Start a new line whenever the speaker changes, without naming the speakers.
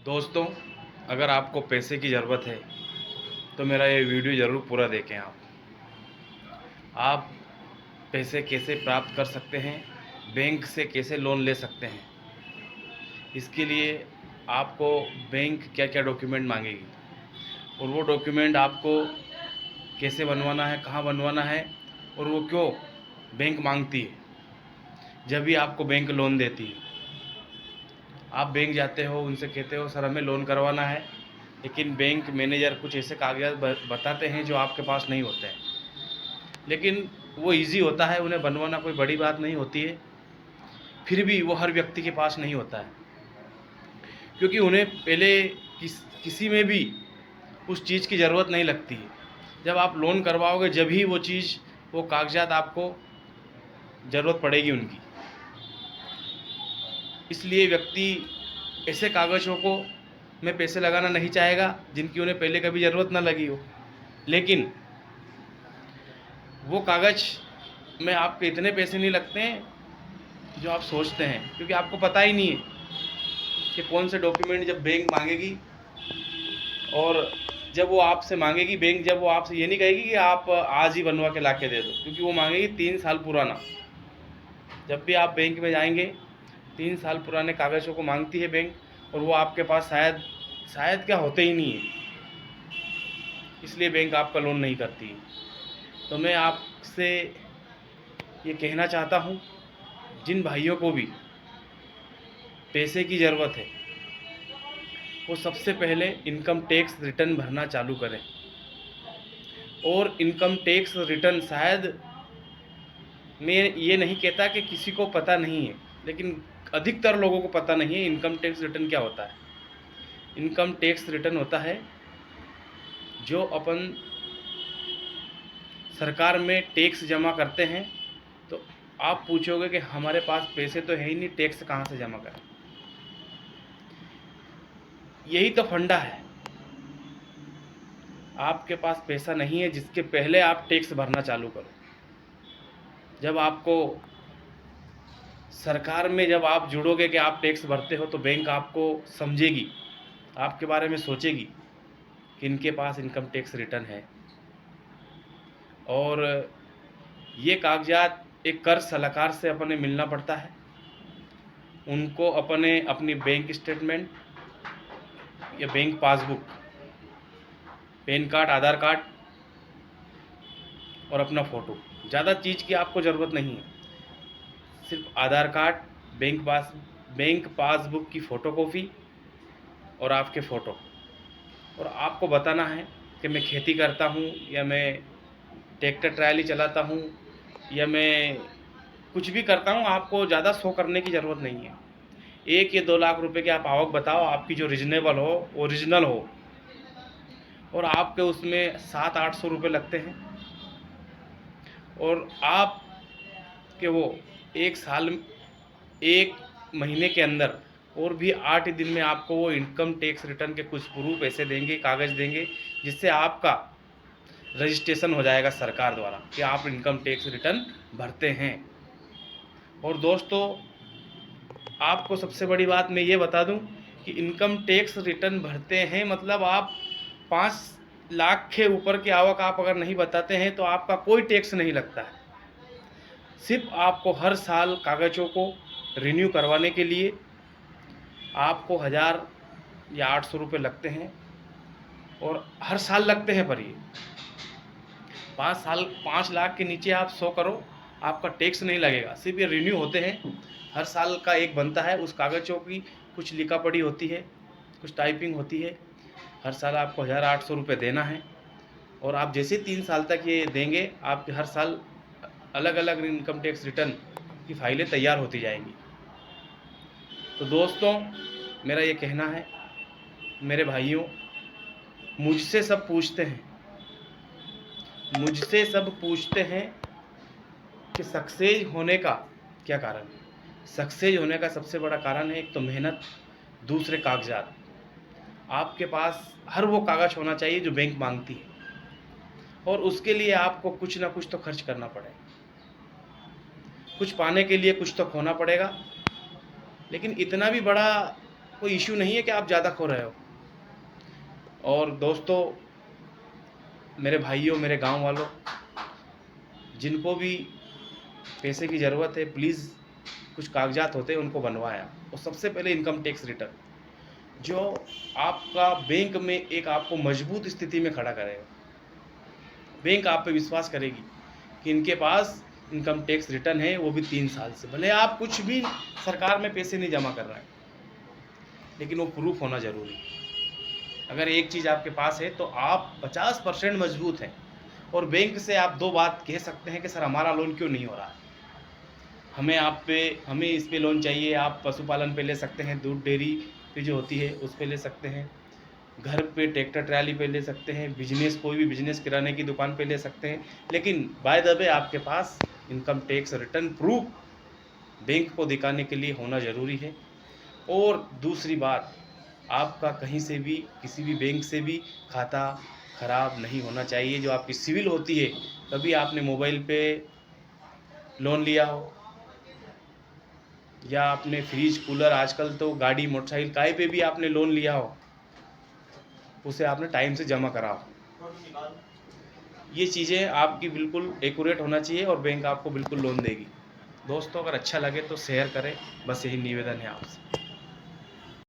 दोस्तों, अगर आपको पैसे की ज़रूरत है तो मेरा ये वीडियो ज़रूर पूरा देखें। आप पैसे कैसे प्राप्त कर सकते हैं, बैंक से कैसे लोन ले सकते हैं, इसके लिए आपको बैंक क्या क्या डॉक्यूमेंट मांगेगी और वो डॉक्यूमेंट आपको कैसे बनवाना है, कहाँ बनवाना है और वो क्यों बैंक मांगती है जब भी आपको बैंक लोन देती है। आप बैंक जाते हो, उनसे कहते हो सर हमें लोन करवाना है, लेकिन बैंक मैनेजर कुछ ऐसे कागजात बताते हैं जो आपके पास नहीं होते हैं। लेकिन वो इजी होता है, उन्हें बनवाना कोई बड़ी बात नहीं होती है, फिर भी वो हर व्यक्ति के पास नहीं होता है, क्योंकि उन्हें पहले किसी में भी उस चीज़ की ज़रूरत नहीं लगती है। जब आप लोन करवाओगे जब ही वो चीज़, वो कागजात आपको ज़रूरत पड़ेगी उनकी। इसलिए व्यक्ति ऐसे कागज़ों को में पैसे लगाना नहीं चाहेगा जिनकी उन्हें पहले कभी ज़रूरत ना लगी हो। लेकिन वो कागज़ में आपके इतने पैसे नहीं लगते हैं जो आप सोचते हैं, क्योंकि आपको पता ही नहीं है कि कौन से डॉक्यूमेंट जब बैंक मांगेगी, और जब वो आपसे मांगेगी बैंक, जब वो आपसे ये नहीं कहेगी कि आप आज ही बनवा के ला के दे दो, क्योंकि वो मांगेगी 3 साल पुराना। जब भी आप बैंक में जाएंगे 3 साल पुराने कागज़ों को मांगती है बैंक, और वो आपके पास शायद क्या होते ही नहीं है, इसलिए बैंक आपका लोन नहीं करती है। तो मैं आपसे ये कहना चाहता हूँ, जिन भाइयों को भी पैसे की ज़रूरत है वो सबसे पहले इनकम टैक्स रिटर्न भरना चालू करें। और इनकम टैक्स रिटर्न, शायद मैं ये नहीं कहता कि किसी को पता नहीं है, लेकिन अधिकतर लोगों को पता नहीं है इनकम टैक्स रिटर्न क्या होता है। इनकम टैक्स रिटर्न होता है जो अपन सरकार में टैक्स जमा करते हैं। तो आप पूछोगे कि हमारे पास पैसे तो है ही नहीं, टैक्स कहाँ से जमा करें। यही तो फंडा है, आपके पास पैसा नहीं है जिसके पहले आप टैक्स भरना चालू करो। जब आपको सरकार में जब आप जुड़ोगे कि आप टैक्स भरते हो, तो बैंक आपको समझेगी, आपके बारे में सोचेगी कि इनके पास इनकम टैक्स रिटर्न है। और ये कागजात एक कर सलाहकार से अपने मिलना पड़ता है। उनको अपनी बैंक स्टेटमेंट या बैंक पासबुक, पैन कार्ड, आधार कार्ड और अपना फ़ोटो, ज़्यादा चीज़ की आपको ज़रूरत नहीं है। सिर्फ आधार कार्ड, बैंक पासबुक की फ़ोटोकॉपी और आपके फ़ोटो, और आपको बताना है कि मैं खेती करता हूँ, या मैं ट्रैक्टर ट्राली चलाता हूँ, या मैं कुछ भी करता हूँ। आपको ज़्यादा शो करने की ज़रूरत नहीं है। 1 या 2 लाख रुपए की आप आवक बताओ, आपकी जो रीजनेबल हो, ओरिजिनल हो, और आपके उसमें 700-800 रुपये लगते हैं, और आप के वो 1 महीने के अंदर और भी 8 दिन में आपको वो इनकम टैक्स रिटर्न के कुछ प्रूफ ऐसे देंगे, कागज़ देंगे, जिससे आपका रजिस्ट्रेशन हो जाएगा सरकार द्वारा कि आप इनकम टैक्स रिटर्न भरते हैं। और दोस्तों, आपको सबसे बड़ी बात मैं ये बता दूं कि इनकम टैक्स रिटर्न भरते हैं मतलब आप 5 लाख के ऊपर की आवक आप अगर नहीं बताते हैं तो आपका कोई टैक्स नहीं लगता है। सिर्फ आपको हर साल कागज़ों को रिन्यू करवाने के लिए आपको 1000 या 800 रुपये लगते हैं, और हर साल लगते हैं। पर ये 5 लाख के नीचे आप 100 करो, आपका टैक्स नहीं लगेगा। सिर्फ ये रिन्यू होते हैं, हर साल का एक बनता है, उस कागज़ों की कुछ लिखा पढ़ी होती है, कुछ टाइपिंग होती है। हर साल आपको 1800 रुपये देना है, और आप जैसे 3 साल तक ये देंगे, आपके हर साल अलग अलग इनकम टैक्स रिटर्न की फाइलें तैयार होती जाएंगी। तो दोस्तों, मेरा ये कहना है, मेरे भाइयों, मुझसे सब पूछते हैं कि सक्सेस होने का क्या कारण है। सक्सेस होने का सबसे बड़ा कारण है, एक तो मेहनत, दूसरे कागजात। आपके पास हर वो कागज़ होना चाहिए जो बैंक मांगती है, और उसके लिए आपको कुछ ना कुछ तो खर्च करना पड़ेगा। कुछ पाने के लिए कुछ तो खोना पड़ेगा, लेकिन इतना भी बड़ा कोई इश्यू नहीं है कि आप ज़्यादा खो रहे हो। और दोस्तों, मेरे भाइयों, मेरे गांव वालों, जिनको भी पैसे की ज़रूरत है, प्लीज़ कुछ कागजात होते हैं उनको बनवाया। और सबसे पहले इनकम टैक्स रिटर्न, जो आपका बैंक में एक आपको मजबूत स्थिति में खड़ा करेगा। बैंक आप पे विश्वास करेगी कि इनके पास इनकम टैक्स रिटर्न है, वो भी 3 साल से। भले आप कुछ भी सरकार में पैसे नहीं जमा कर रहे हैं, लेकिन वो प्रूफ होना ज़रूरी है। अगर एक चीज़ आपके पास है तो आप 50% मजबूत हैं। और बैंक से आप 2 बात कह सकते हैं कि सर हमारा लोन क्यों नहीं हो रहा है, हमें इस पे लोन चाहिए। आप पशुपालन पे ले सकते हैं, दूध डेयरी पे जो होती है उस पे ले सकते हैं, घर पे ट्रैक्टर ट्राली पे ले सकते हैं, बिजनेस, कोई भी बिजनेस, किराने की दुकान पे ले सकते हैं। लेकिन बाय द वे आपके पास income tax return proof bank को दिखाने के लिए होना ज़रूरी है। और दूसरी बात, आपका कहीं से भी, किसी भी बैंक से भी खाता ख़राब नहीं होना चाहिए। जो आपकी सिविल होती है, कभी आपने मोबाइल पे लोन लिया हो, या आपने फ्रिज, कूलर, आजकल तो गाड़ी, मोटरसाइकिल, काहे पे भी आपने लोन लिया हो, उसे आपने टाइम से जमा करा हो। ये चीज़ें आपकी बिल्कुल एक्यूरेट होना चाहिए और बैंक आपको बिल्कुल लोन देगी। दोस्तों, अगर अच्छा लगे तो शेयर करें, बस यही निवेदन है आपसे।